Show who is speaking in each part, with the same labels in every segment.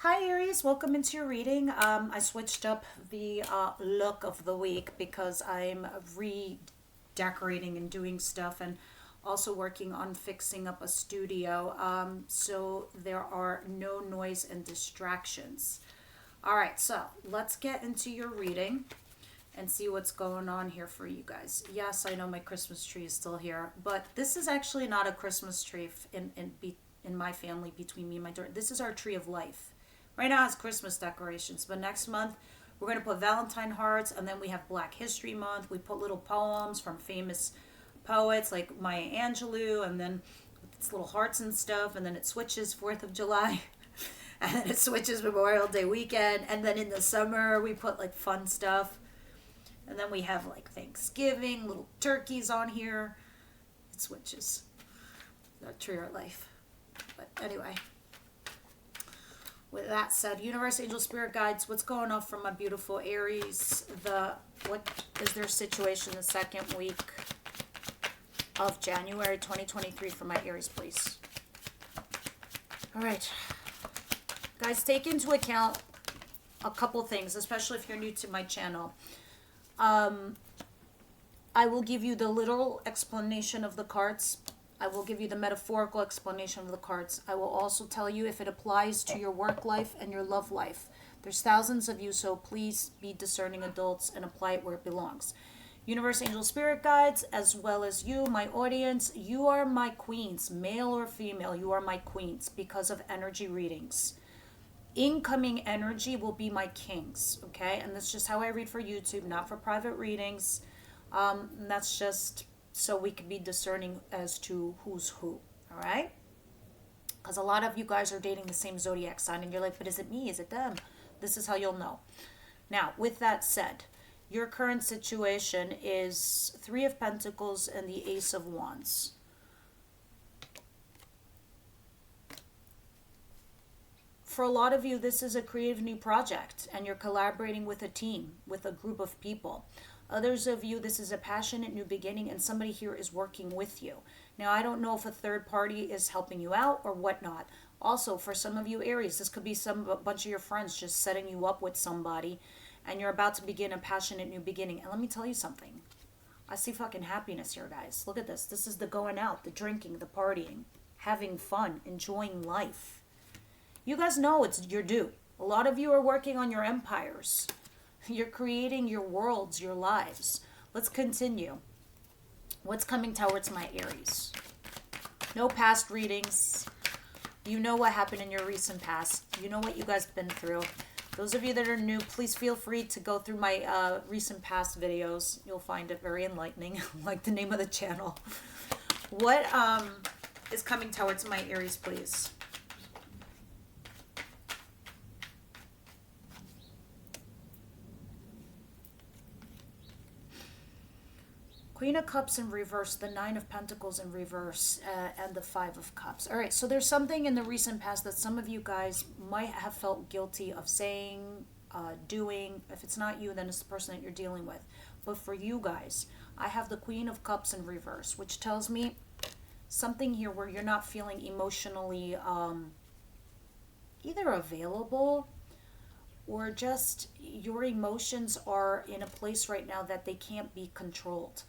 Speaker 1: Hi Aries, welcome into your reading. I switched up the look of the week because I'm redecorating and doing stuff and also working on fixing up a studio. So there are no noise and distractions. All right, so let's get into your reading and see what's going on here for you guys. Yes, I know my Christmas tree is still here, but this is actually not a Christmas tree in my family between me and my daughter. This is our tree of life. Right now it's Christmas decorations, but next month we're going to put Valentine hearts, and then we have Black History Month. We put little poems from famous poets like Maya Angelou, and then it's little hearts and stuff, and then it switches 4th of July. And then it switches Memorial Day weekend, and then in the summer we put like fun stuff. And then we have like Thanksgiving, little turkeys on here. It switches. That tree of life. But anyway, with that said, universe, angel, spirit guides, what's going on from my beautiful Aries? What is their situation the second week of January 2023 for my Aries, please? All right. Guys, take into account a couple things, especially if you're new to my channel. I will give you the literal explanation of the cards. I will give you the metaphorical explanation of the cards. I will also tell you if it applies to your work life and your love life. There's thousands of you, so please be discerning adults and apply it where it belongs. Universe, angel, spirit guides, as well as you, my audience, you are my queens, male or female, you are my queens because of energy readings. Incoming energy will be my kings, okay? And that's just how I read for YouTube, not for private readings. And that's just so we can be discerning as to who's who, all right? Because a lot of you guys are dating the same zodiac sign, and you're like, but is it me? Is it them? This is how you'll know. Now, with that said, your current situation is Three of Pentacles and the Ace of Wands. For a lot of you, this is a creative new project, and you're collaborating with a team, with a group of people. Others of you, this is a passionate new beginning, and somebody here is working with you. Now, I don't know if a third party is helping you out or whatnot. Also, for some of you Aries, this could be a bunch of your friends just setting you up with somebody, and you're about to begin a passionate new beginning. And let me tell you something. I see fucking happiness here, guys. Look at this. This is the going out, the drinking, the partying, having fun, enjoying life. You guys know it's your due. A lot of you are working on your empires. You're creating your worlds, your lives. Let's continue. What's coming towards my Aries? No past readings. You know what happened in your recent past. You know what you guys have been through. Those of you that are new, please feel free to go through my recent past videos. You'll find it very enlightening, like the name of the channel. What is coming towards my Aries, please? Queen of Cups in reverse, the Nine of Pentacles in reverse, and the Five of Cups. All right, so there's something in the recent past that some of you guys might have felt guilty of saying, doing. If it's not you, then it's the person that you're dealing with. But for you guys, I have the Queen of Cups in reverse, which tells me something here where you're not feeling emotionally either available or just your emotions are in a place right now that they can't be controlled.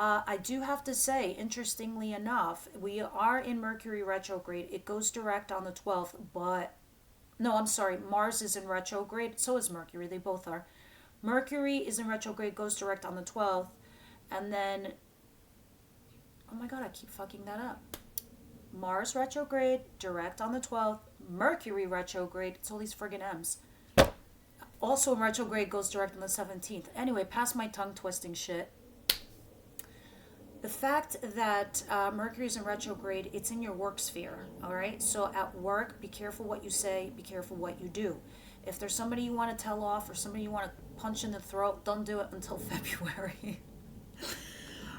Speaker 1: I do have to say, interestingly enough, we are in Mercury retrograde. It goes direct on the 12th, but no, I'm sorry, Mars is in retrograde. So is Mercury. They both are. Mercury is in retrograde, goes direct on the 12th, and then, oh my God, I keep fucking that up. Mars retrograde, direct on the 12th. Mercury retrograde, it's all these friggin' M's. Also in retrograde, goes direct on the 17th. Anyway, past my tongue twisting shit. The fact that Mercury is in retrograde, it's in your work sphere, all right? So at work, be careful what you say, be careful what you do. If there's somebody you want to tell off or somebody you want to punch in the throat, don't do it until February.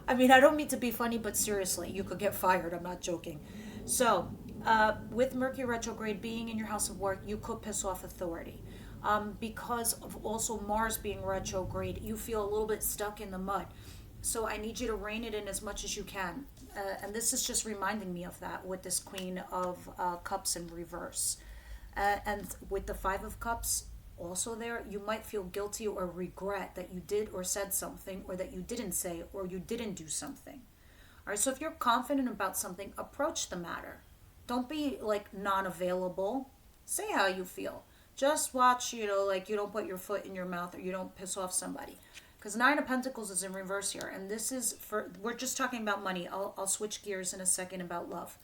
Speaker 1: I mean, I don't mean to be funny, but seriously, you could get fired. I'm not joking. So with Mercury retrograde being in your house of work, you could piss off authority. Because of also Mars being retrograde, you feel a little bit stuck in the mud. So I need you to rein it in as much as you can. And this is just reminding me of that with this Queen of Cups in reverse. And with the Five of Cups also there, you might feel guilty or regret that you did or said something, or that you didn't say or you didn't do something. All right, so if you're confident about something, approach the matter. Don't be like non available. Say how you feel. Just watch, like you don't put your foot in your mouth or you don't piss off somebody. Because Nine of Pentacles is in reverse here. And this is we're just talking about money. I'll switch gears in a second about love.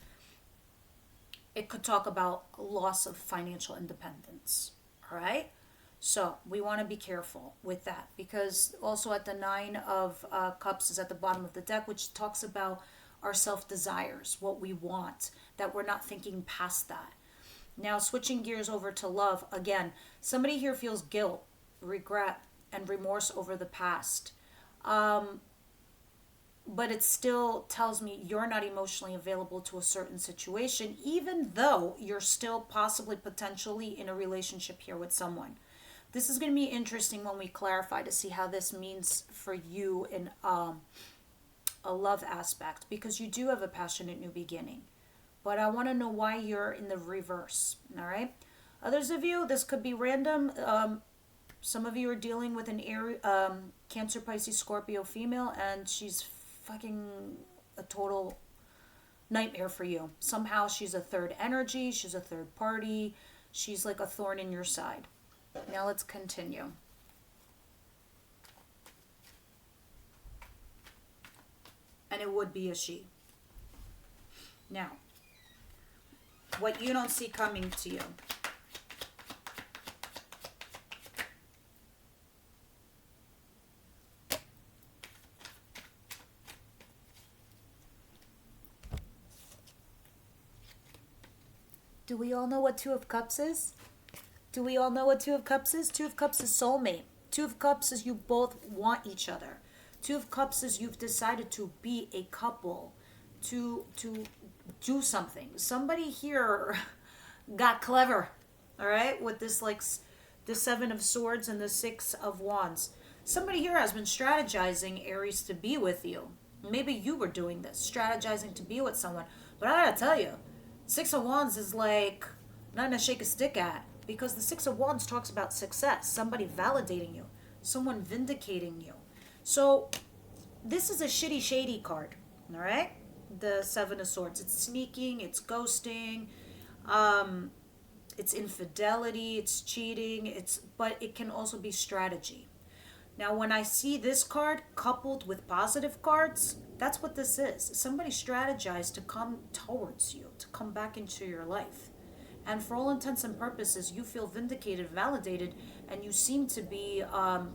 Speaker 1: It could talk about loss of financial independence. All right? So we want to be careful with that, because also at the Nine of Cups is at the bottom of the deck, which talks about our self desires, what we want, that we're not thinking past that. Now, switching gears over to love, again, somebody here feels guilt, regret, and remorse over the past. But it still tells me you're not emotionally available to a certain situation, even though you're still possibly, potentially in a relationship here with someone. This is going to be interesting when we clarify to see how this means for you in a love aspect, because you do have a passionate new beginning. But I want to know why you're in the reverse, all right? Others of you, this could be random. Some of you are dealing with an Cancer, Pisces, Scorpio female, and she's fucking a total nightmare for you. Somehow she's a third energy, she's a third party, she's like a thorn in your side. Now let's continue. And it would be a she. Now, what you don't see coming to you. Do we all know what Two of Cups is? Do we all know what Two of Cups is? Two of Cups is soulmate. Two of Cups is you both want each other. Two of Cups is you've decided to be a couple, to do something. Somebody here got clever, all right, with this, like the Seven of Swords and the Six of Wands. Somebody here has been strategizing, Aries, to be with you. Maybe you were doing this, strategizing to be with someone. But I gotta tell you, Six of Wands is like nothing to shake a stick at, because the Six of Wands talks about success, somebody validating you, someone vindicating you. So this is a shitty, shady card, all right? The Seven of Swords. It's sneaking, it's ghosting, it's infidelity, it's cheating, but it can also be strategy. Now, when I see this card coupled with positive cards, that's what this is. Somebody strategized to come towards you, to come back into your life. And for all intents and purposes, you feel vindicated, validated, and you seem to be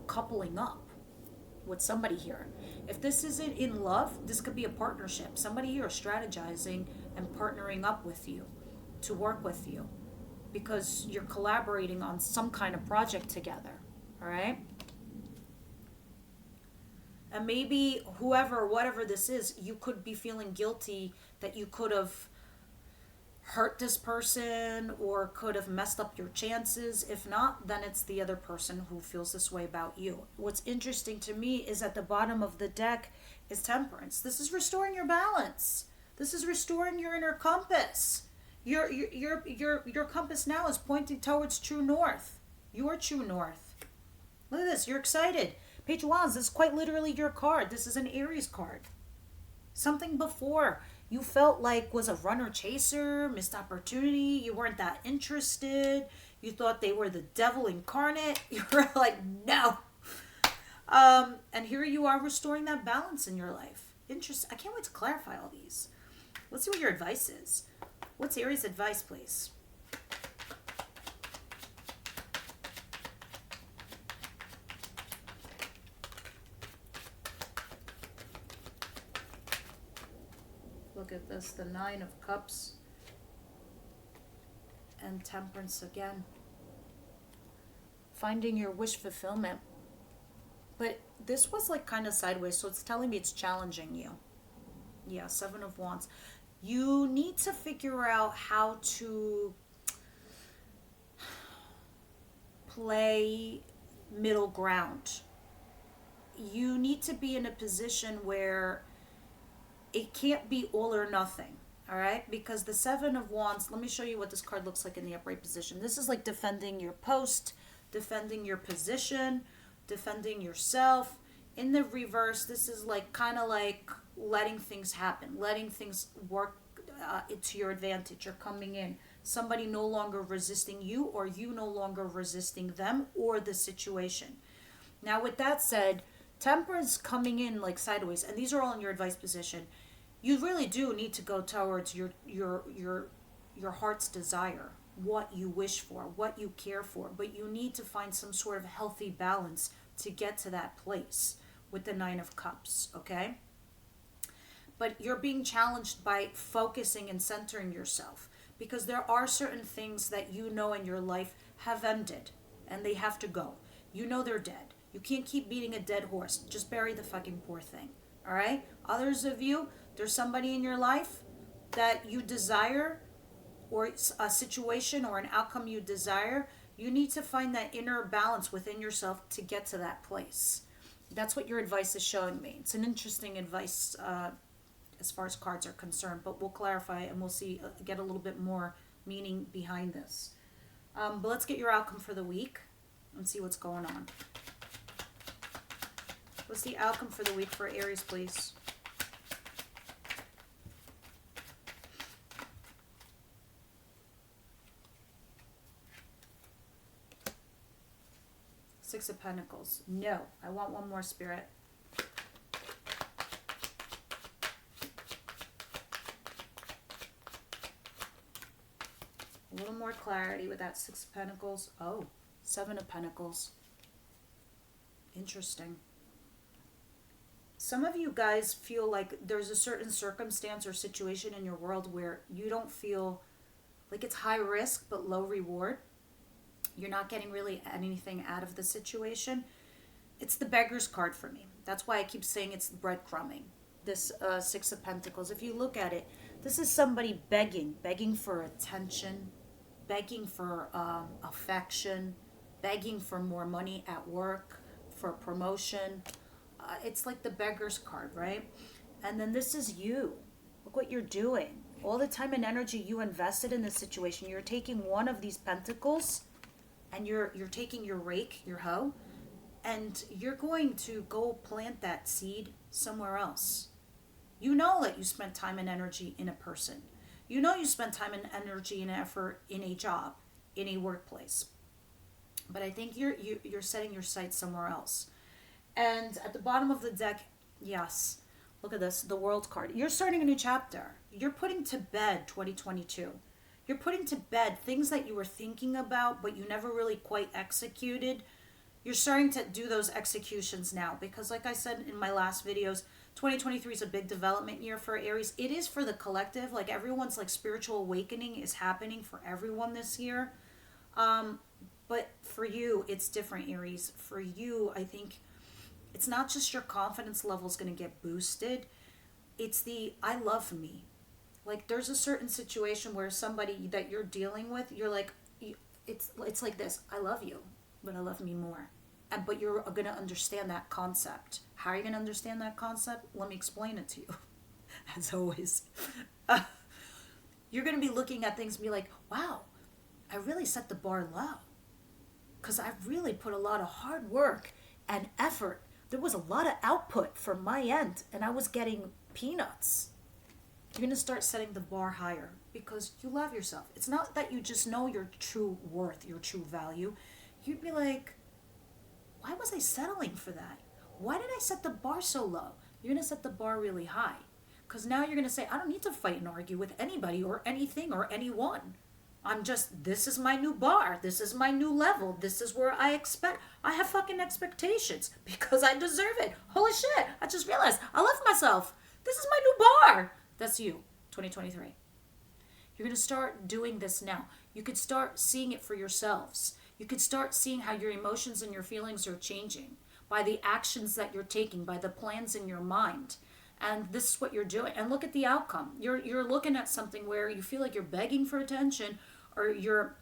Speaker 1: coupling up with somebody here. If this isn't in love, this could be a partnership. Somebody here is strategizing and partnering up with you to work with you, because you're collaborating on some kind of project together, all right? And maybe whoever, whatever this is, you could be feeling guilty that you could have hurt this person or could have messed up your chances. If not, then it's the other person who feels this way about you. What's interesting to me is at the bottom of the deck is Temperance. This is restoring your balance. This is restoring your inner compass. Your compass now is pointing towards true north. Your true north. Look at this. You're excited. Page of Wands, this is quite literally your card. This is an Aries card. Something before you felt like was a runner chaser, missed opportunity. You weren't that interested. You thought they were the devil incarnate. You were like, no. And here you are restoring that balance in your life. Interesting. I can't wait to clarify all these. Let's see what your advice is. What's Aries' advice, please? Look at this, the Nine of Cups and Temperance again. Finding your wish fulfillment. But this was like kind of sideways, so it's telling me it's challenging you. Yeah, Seven of Wands. You need to figure out how to play middle ground. You need to be in a position where it can't be all or nothing, All right, because the Seven of Wands, let me show you what this card looks like in the upright position. This is like defending your post, defending your position, defending yourself. In the reverse, this is like kind of like letting things happen, letting things work to your advantage. You're coming in. Somebody no longer resisting you, or you no longer resisting them or the situation. Now, with that said, Temperance coming in like sideways, and these are all in your advice position. You really do need to go towards your heart's desire, what you wish for, what you care for, but you need to find some sort of healthy balance to get to that place with the Nine of Cups, okay? But you're being challenged by focusing and centering yourself, because there are certain things that you know in your life have ended and they have to go. You know they're dead. You can't keep beating a dead horse. Just bury the fucking poor thing. All right? Others of you, there's somebody in your life that you desire, or a situation or an outcome you desire. You need to find that inner balance within yourself to get to that place. That's what your advice is showing me. It's an interesting advice as far as cards are concerned, but we'll clarify and we'll see, get a little bit more meaning behind this. But let's get your outcome for the week and see what's going on. What's the outcome for the week for Aries, please? Six of Pentacles. No, I want one more, Spirit. A little more clarity with that Six of Pentacles. Oh, Seven of Pentacles. Interesting. Some of you guys feel like there's a certain circumstance or situation in your world where you don't feel like it's high risk but low reward. You're not getting really anything out of the situation. It's the Beggar's card for me. That's why I keep saying it's breadcrumbing. This Six of Pentacles. If you look at it, this is somebody begging for attention, begging for affection, begging for more money at work, for promotion. It's like the Beggar's card, right? And then this is you. Look what you're doing. All the time and energy you invested in this situation, you're taking one of these pentacles and you're taking your rake, your hoe, and you're going to go plant that seed somewhere else. You know that you spent time and energy in a person. You know you spent time and energy and effort in a job, in a workplace. But I think you're setting your sights somewhere else. And at the bottom of the deck, yes, look at this, the World card. You're starting a new chapter. You're putting to bed 2022. You're putting to bed things that you were thinking about, but you never really quite executed. You're starting to do those executions now, because like I said in my last videos, 2023 is a big development year for Aries. It is for the collective. Like everyone's like spiritual awakening is happening for everyone this year. But for you, it's different, Aries. For you, I think it's not just your confidence level is going to get boosted. It's the I love me. Like there's a certain situation where somebody that you're dealing with, you're like, it's like this. I love you, but I love me more. But you're going to understand that concept. How are you going to understand that concept? Let me explain it to you. As always. You're going to be looking at things and be like, wow, I really set the bar low. Because I've really put a lot of hard work and effort. There was a lot of output from my end, and I was getting peanuts. You're going to start setting the bar higher because you love yourself. It's not that you just know your true worth, your true value. You'd be like, why was I settling for that? Why did I set the bar so low? You're going to set the bar really high. Because now you're going to say, I don't need to fight and argue with anybody or anything or anyone. This is my new bar. This is my new level. This is where I have fucking expectations because I deserve it. Holy shit. I just realized I love myself. This is my new bar. That's you, 2023. You're going to start doing this now. You could start seeing it for yourselves. You could start seeing how your emotions and your feelings are changing by the actions that you're taking, by the plans in your mind. And this is what you're doing. And look at the outcome. You're looking at something where you feel like you're begging for attention or you're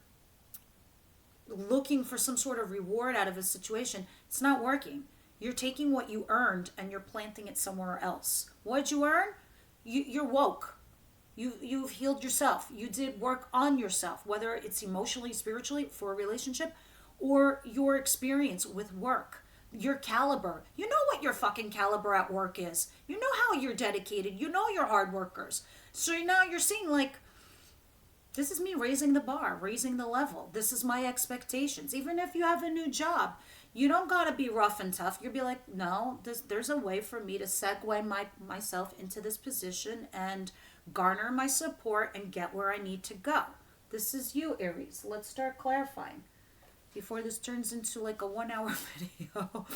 Speaker 1: looking for some sort of reward out of a situation. It's not working. You're taking what you earned and you're planting it somewhere else. What did you earn? You're woke. You've healed yourself. You did work on yourself, whether it's emotionally, spiritually, for a relationship, or your experience with work, your caliber. You know what your fucking caliber at work is. You know how you're dedicated. You know you're hard workers. So now you're seeing like, this is me raising the bar, raising the level. This is my expectations. Even if you have a new job, you don't gotta be rough and tough. You'll be like, no, there's a way for me to segue myself into this position and garner my support and get where I need to go. This is you, Aries. Let's start clarifying before this turns into like a 1 hour video.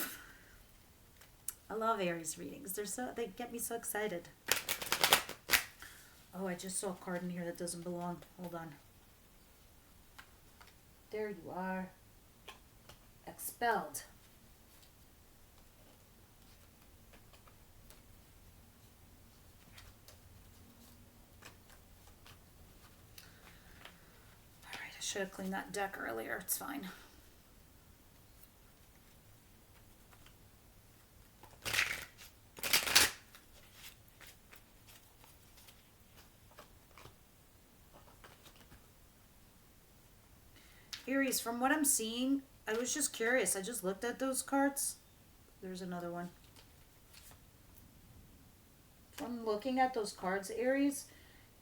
Speaker 1: I love Aries readings. They get me so excited. Oh, I just saw a card in here that doesn't belong. Hold on. There you are. Expelled. Alright, I should have cleaned that deck earlier. It's fine. Aries, from what I'm seeing, I was just curious. I just looked at those cards. There's another one. From looking at those cards, Aries,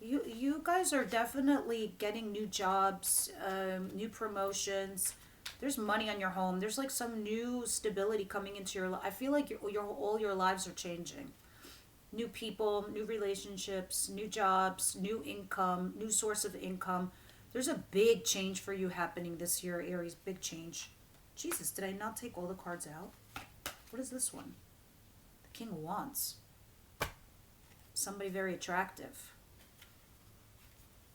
Speaker 1: you guys are definitely getting new jobs, new promotions. There's money on your home. There's like some new stability coming into your life. I feel like all your lives are changing. New people, new relationships, new jobs, new income, new source of income. There's a big change for you happening this year, Aries. Big change. Jesus, did I not take all the cards out? What is this one? The King of Wands. Somebody very attractive.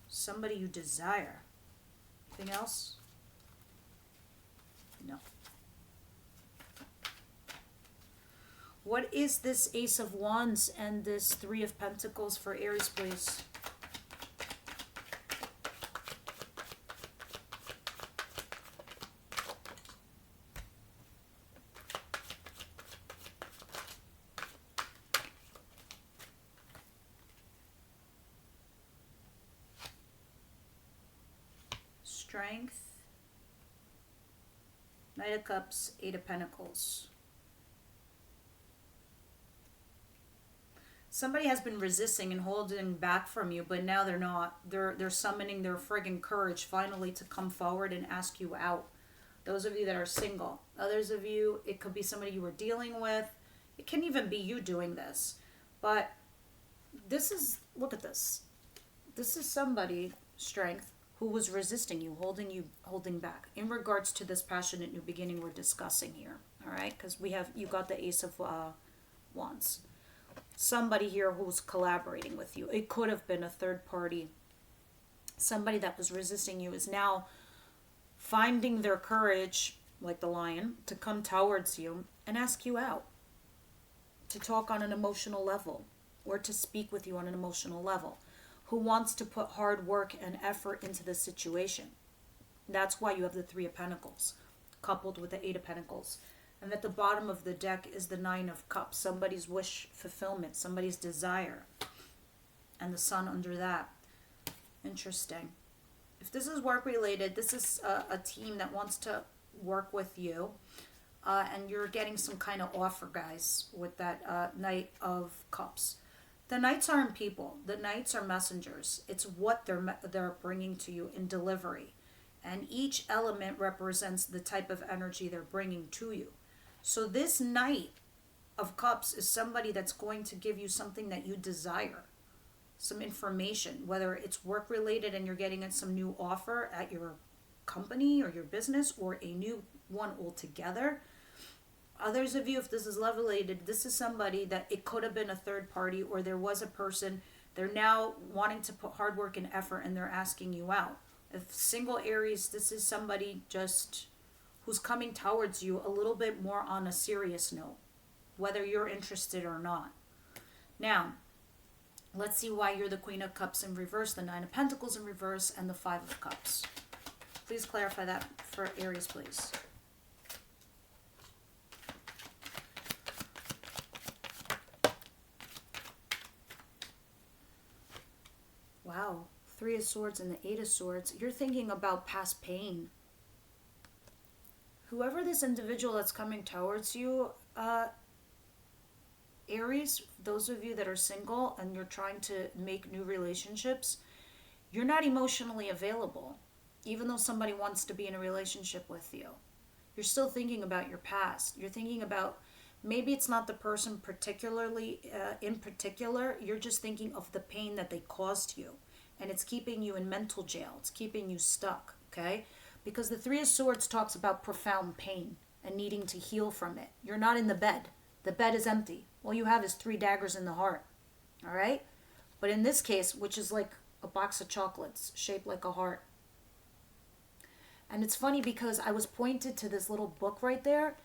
Speaker 1: Somebody you desire. Anything else? No. What is this Ace of Wands and this Three of Pentacles for Aries, please? Strength, Knight of Cups, Eight of Pentacles. Somebody has been resisting and holding back from you, but now they're not. They're summoning their friggin' courage finally to come forward and ask you out. Those of you that are single. Others of you, it could be somebody you were dealing with. It can even be you doing this. But this is, look at this. This is somebody, strength, who was resisting you, holding back in regards to this passionate new beginning we're discussing here. All right, because you got the Ace of Wands. Somebody here who's collaborating with you. It could have been a third party. Somebody that was resisting you is now finding their courage, like the lion, to come towards you and ask you out, to talk on an emotional level, or to speak with you on an emotional level, who wants to put hard work and effort into the situation. That's why you have the Three of Pentacles, coupled with the Eight of Pentacles. And at the bottom of the deck is the Nine of Cups, somebody's wish fulfillment, somebody's desire. And the Sun under that. Interesting. If this is work related, this is a team that wants to work with you. And you're getting some kind of offer, guys, with that Knight of Cups. The Knights aren't people. The Knights are messengers. It's what they're bringing to you in delivery. And each element represents the type of energy they're bringing to you. So this Knight of Cups is somebody that's going to give you something that you desire. Some information, whether it's work related and you're getting some new offer at your company or your business, or a new one altogether. Others of you, if this is love related, this is somebody that it could have been a third party, or there was a person. They're now wanting to put hard work and effort and they're asking you out. If single Aries, this is somebody just who's coming towards you a little bit more on a serious note, whether you're interested or not. Now, let's see why you're the Queen of Cups in reverse, the Nine of Pentacles in reverse, and the Five of Cups. Please clarify that for Aries, please. Wow. Three of Swords and the Eight of Swords. You're thinking about past pain. Whoever this individual that's coming towards you, Aries, those of you that are single and you're trying to make new relationships, you're not emotionally available. Even though somebody wants to be in a relationship with you, you're still thinking about your past. You're thinking about, maybe it's not the person particularly, in particular, you're just thinking of the pain that they caused you. And it's keeping you in mental jail. It's keeping you stuck, okay? Because the Three of Swords talks about profound pain and needing to heal from it. You're not in the bed. The bed is empty. All you have is three daggers in the heart, all right? But in this case, which is like a box of chocolates shaped like a heart. And it's funny because I was pointed to this little book right there,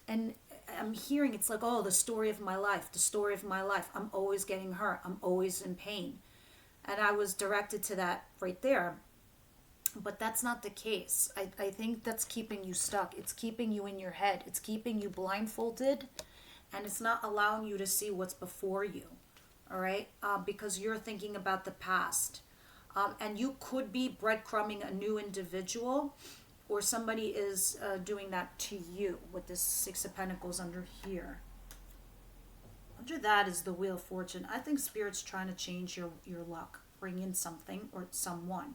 Speaker 1: and I'm hearing, it's like, oh, the story of my life, the story of my life. I'm always getting hurt. I'm always in pain. And I was directed to that right there. But that's not the case. I think that's keeping you stuck. It's keeping you in your head. It's keeping you blindfolded. And it's not allowing you to see what's before you. All right? Because you're thinking about the past. And you could be breadcrumbing a new individual, or somebody is doing that to you with this Six of Pentacles under here. Under that is the Wheel of Fortune. I think Spirit's trying to change your luck. Bring in something or someone.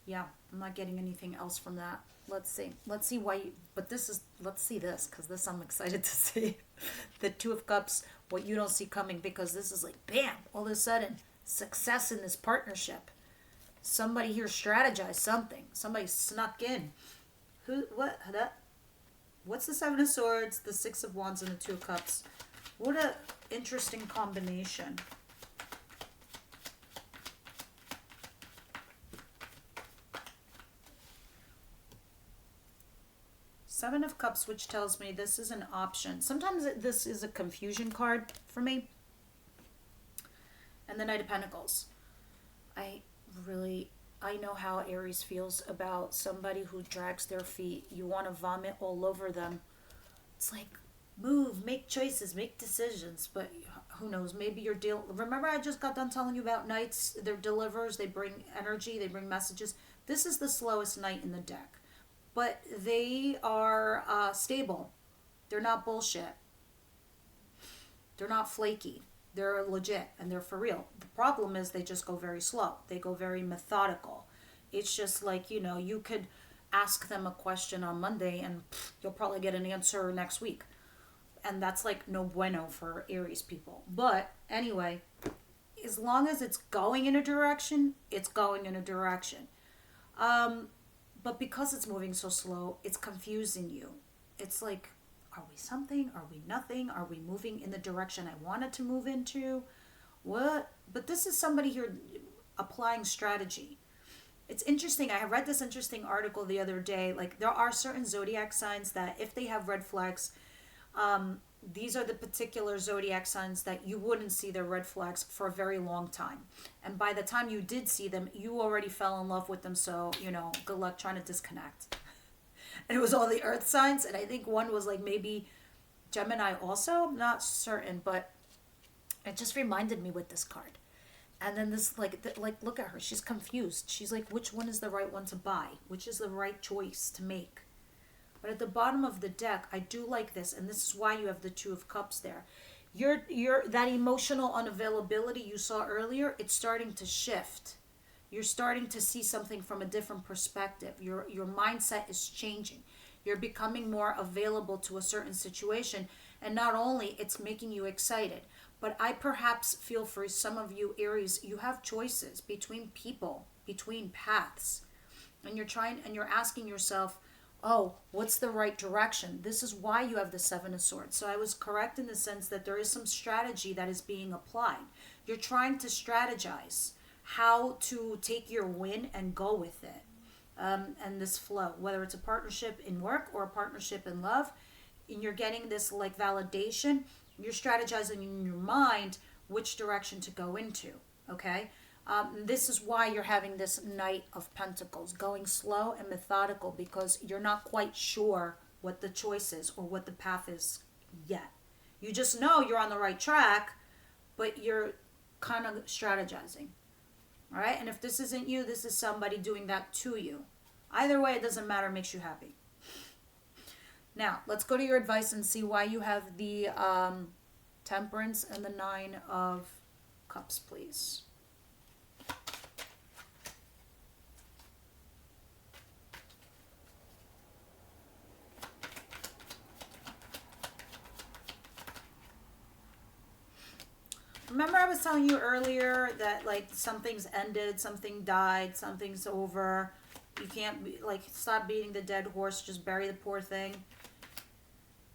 Speaker 1: Yeah, I'm not getting anything else from that. Let's see. Let's see why you, but this is, let's see this, because this I'm excited to see. The Two of Cups, what you don't see coming, because this is like, bam, all of a sudden, success in this partnership. Somebody here strategized something. Somebody snuck in. What's the Seven of Swords, the Six of Wands, and the Two of Cups? What a interesting combination. Seven of Cups, which tells me this is an option. Sometimes this is a confusion card for me. And the Knight of Pentacles. I know how Aries feels about somebody who drags their feet. You want to vomit all over them. It's like, move, make choices, make decisions. But who knows, maybe you're remember I just got done telling you about knights. They're deliverers, they bring energy, they bring messages. This is the slowest knight in the deck. But they are stable. They're not bullshit. They're not flaky. They're legit and they're for real. The problem is they just go very slow. They go very methodical. It's just like, you could ask them a question on Monday and you'll probably get an answer next week. And that's like no bueno for Aries people. But anyway, as long as it's going in a direction, it's going in a direction. But because it's moving so slow, it's confusing you. It's like, are we something? Are we nothing? Are we moving in the direction I wanted to move into? What? But this is somebody here applying strategy. It's interesting. I read this interesting article the other day. Like, there are certain zodiac signs that if they have red flags, these are the particular zodiac signs that you wouldn't see their red flags for a very long time. And by the time you did see them, you already fell in love with them. So, good luck trying to disconnect. And it was all the earth signs. And I think one was like maybe Gemini also. I'm not certain, but it just reminded me with this card. And then this, look at her. She's confused. She's like, which one is the right one to buy? Which is the right choice to make? But at the bottom of the deck, I do like this, and this is why you have the Two of Cups there. You're that emotional unavailability you saw earlier, it's starting to shift. You're starting to see something from a different perspective. Your mindset is changing. You're becoming more available to a certain situation, and not only it's making you excited, but I perhaps feel for some of you Aries, you have choices between people, between paths, and you're asking yourself, oh, what's the right direction? This is why you have the Seven of Swords. So I was correct in the sense that there is some strategy that is being applied. You're trying to strategize how to take your win and go with it. And this flow, whether it's a partnership in work or a partnership in love, and you're getting this like validation, you're strategizing in your mind which direction to go into, okay? This is why you're having this Knight of Pentacles, going slow and methodical, because you're not quite sure what the choice is or what the path is yet. You just know you're on the right track, but you're kind of strategizing. All right? And if this isn't you, this is somebody doing that to you. Either way, it doesn't matter, it makes you happy. Now, let's go to your advice and see why you have the Temperance and the Nine of Cups, please. Remember I was telling you earlier that like something's ended, something died, something's over. You can't be, like, stop beating the dead horse, just bury the poor thing.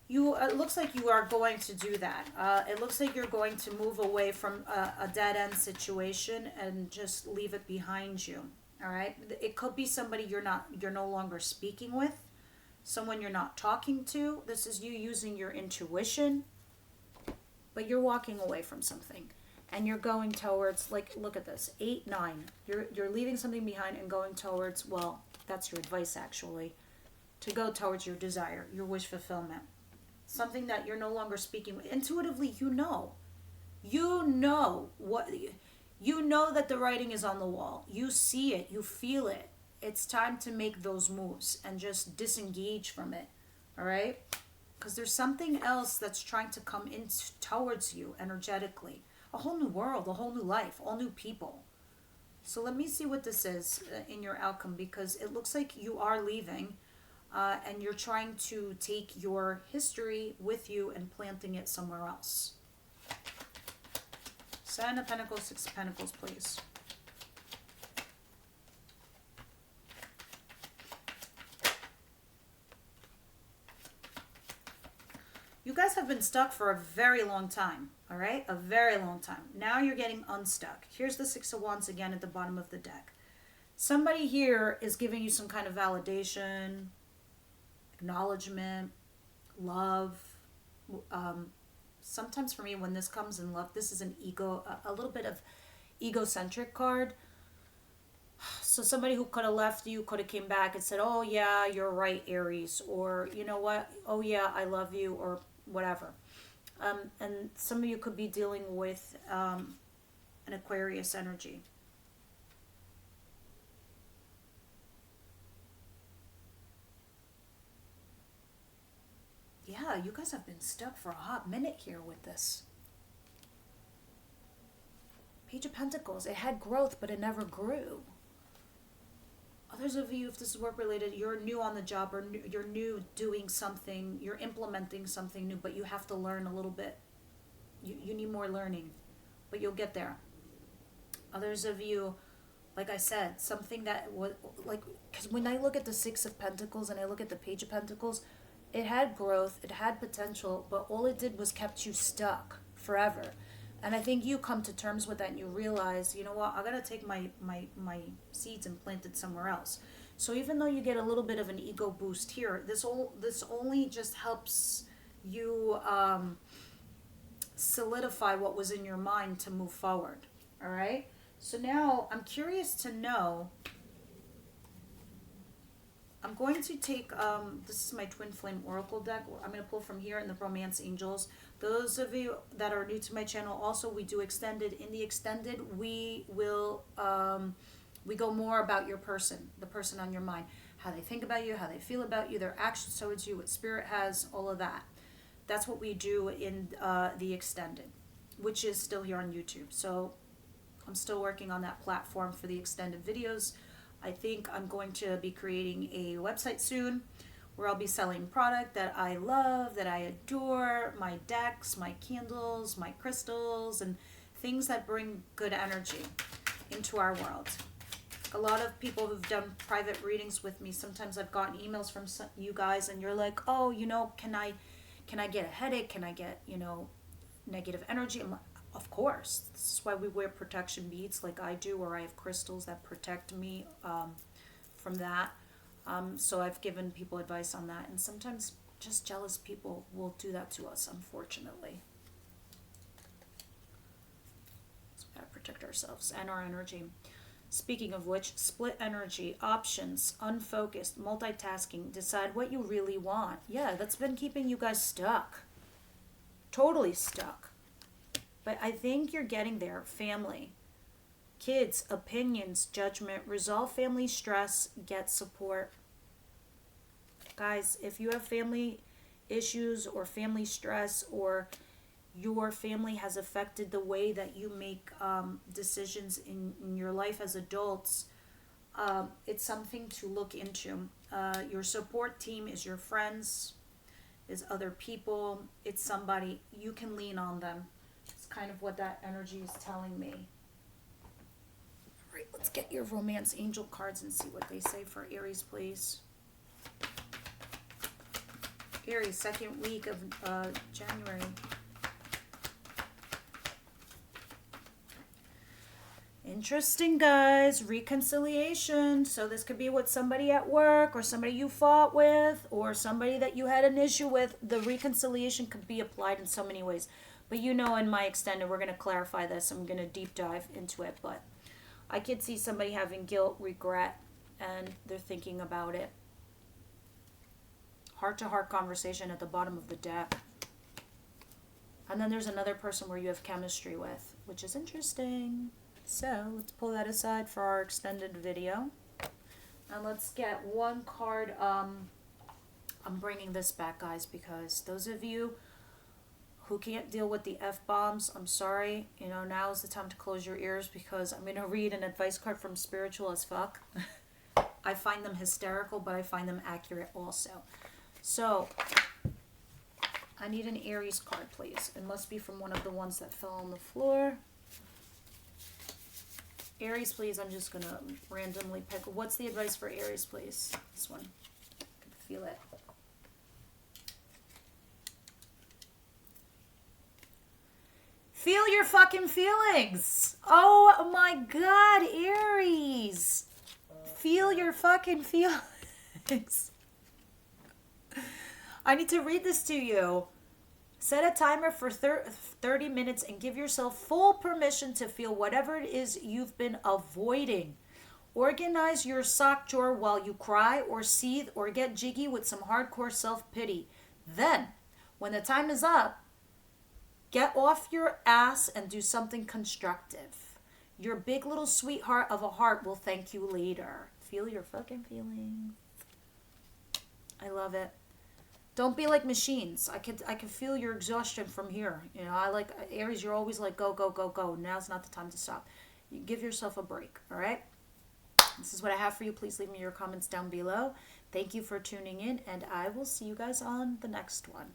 Speaker 1: It looks like you are going to do that. It looks like you're going to move away from a dead end situation and just leave it behind you. All right. It could be somebody you're no longer speaking with, someone you're not talking to. This is you using your intuition, but you're walking away from something, and you're going towards, like, look at this, 8, 9. You're leaving something behind and going towards, well, that's your advice actually, to go towards your desire, your wish fulfillment. Something that you're no longer speaking with. Intuitively, you know that the writing is on the wall. You see it, you feel it. It's time to make those moves and just disengage from it. All right? Because there's something else that's trying to come in towards you energetically. A whole new world, a whole new life, all new people. So let me see what this is in your outcome, because it looks like you are leaving and you're trying to take your history with you and planting it somewhere else. Seven of Pentacles, Six of Pentacles, please. You guys have been stuck for a very long time, all right? A very long time. Now you're getting unstuck. Here's the Six of Wands again at the bottom of the deck. Somebody here is giving you some kind of validation, acknowledgement, love. Sometimes for me, when this comes in love, this is an ego, a little bit of egocentric card. So somebody who could have left you could have came back and said, oh yeah, you're right, Aries, or you know what, oh yeah, I love you, or whatever. And some of you could be dealing with an Aquarius energy. Yeah, you guys have been stuck for a hot minute here with this. Page of Pentacles. It had growth, but it never grew. Others of you, if this is work related, you're new on the job, or you're new doing something, you're implementing something new, but you have to learn a little bit. You need more learning, but you'll get there. Others of you, like I said, something that was like, because when I look at the Six of Pentacles and I look at the Page of Pentacles, it had growth, it had potential, but all it did was kept you stuck forever. And I think you come to terms with that and you realize, you know what, I gotta take my seeds and plant it somewhere else. So even though you get a little bit of an ego boost here, this only just helps you solidify what was in your mind to move forward. All right? So now I'm curious to know, I'm going to take, this is my Twin Flame Oracle deck. I'm going to pull from here in the Romance Angels. Those of you that are new to my channel, also, we do extended. In the extended, we will, we go more about your person, the person on your mind, how they think about you, how they feel about you, their actions towards you, what spirit has, all of that. That's what we do in the extended, which is still here on YouTube. So I'm still working on that platform for the extended videos. I think I'm going to be creating a website soon where I'll be selling product that I love, that I adore, my decks, my candles, my crystals, and things that bring good energy into our world. A lot of people who've done private readings with me, sometimes I've gotten emails from you guys and you're like, oh, you know, can I get a headache? Can I get, you know, negative energy? I'm like, of course. This is why we wear protection beads like I do, or I have crystals that protect me from that. So I've given people advice on that. And sometimes just jealous people will do that to us, unfortunately. So we gotta protect ourselves and our energy. Speaking of which, split energy, options, unfocused, multitasking, decide what you really want. Yeah, that's been keeping you guys stuck. Totally stuck. But I think you're getting there. Family, kids, opinions, judgment, resolve family stress, get support. Guys, if you have family issues or family stress, or your family has affected the way that you make decisions in your life as adults, it's something to look into. Your support team is your friends, is other people, it's somebody you can lean on them. It's kind of what that energy is telling me. All right, let's get your romance angel cards and see what they say for Aries, please. Aries, second week of January. Interesting, guys. Reconciliation. So this could be with somebody at work, or somebody you fought with, or somebody that you had an issue with. The reconciliation could be applied in so many ways. But you know, in my extended, we're going to clarify this. I'm going to deep dive into it. But I could see somebody having guilt, regret, and they're thinking about it. Heart-to-heart conversation at the bottom of the deck. And then there's another person where you have chemistry with, which is interesting. So let's pull that aside for our extended video. And let's get one card. I'm bringing this back, guys, because those of you who can't deal with the F-bombs, I'm sorry. You know, now is the time to close your ears, because I'm going to read an advice card from Spiritual as Fuck. I find them hysterical, but I find them accurate also. So, I need an Aries card, please. It must be from one of the ones that fell on the floor. Aries, please. I'm just going to randomly pick. What's the advice for Aries, please? This one. I can feel it. Feel your fucking feelings. Oh my God, Aries. Feel your fucking feelings. I need to read this to you. Set a timer for 30 minutes and give yourself full permission to feel whatever it is you've been avoiding. Organize your sock drawer while you cry or seethe or get jiggy with some hardcore self-pity. Then, when the time is up, get off your ass and do something constructive. Your big little sweetheart of a heart will thank you later. Feel your fucking feelings. I love it. Don't be like machines. I can feel your exhaustion from here. You know, I like Aries. You're always like go, go, go, go. Now's not the time to stop. You give yourself a break. All right. This is what I have for you. Please leave me your comments down below. Thank you for tuning in, and I will see you guys on the next one.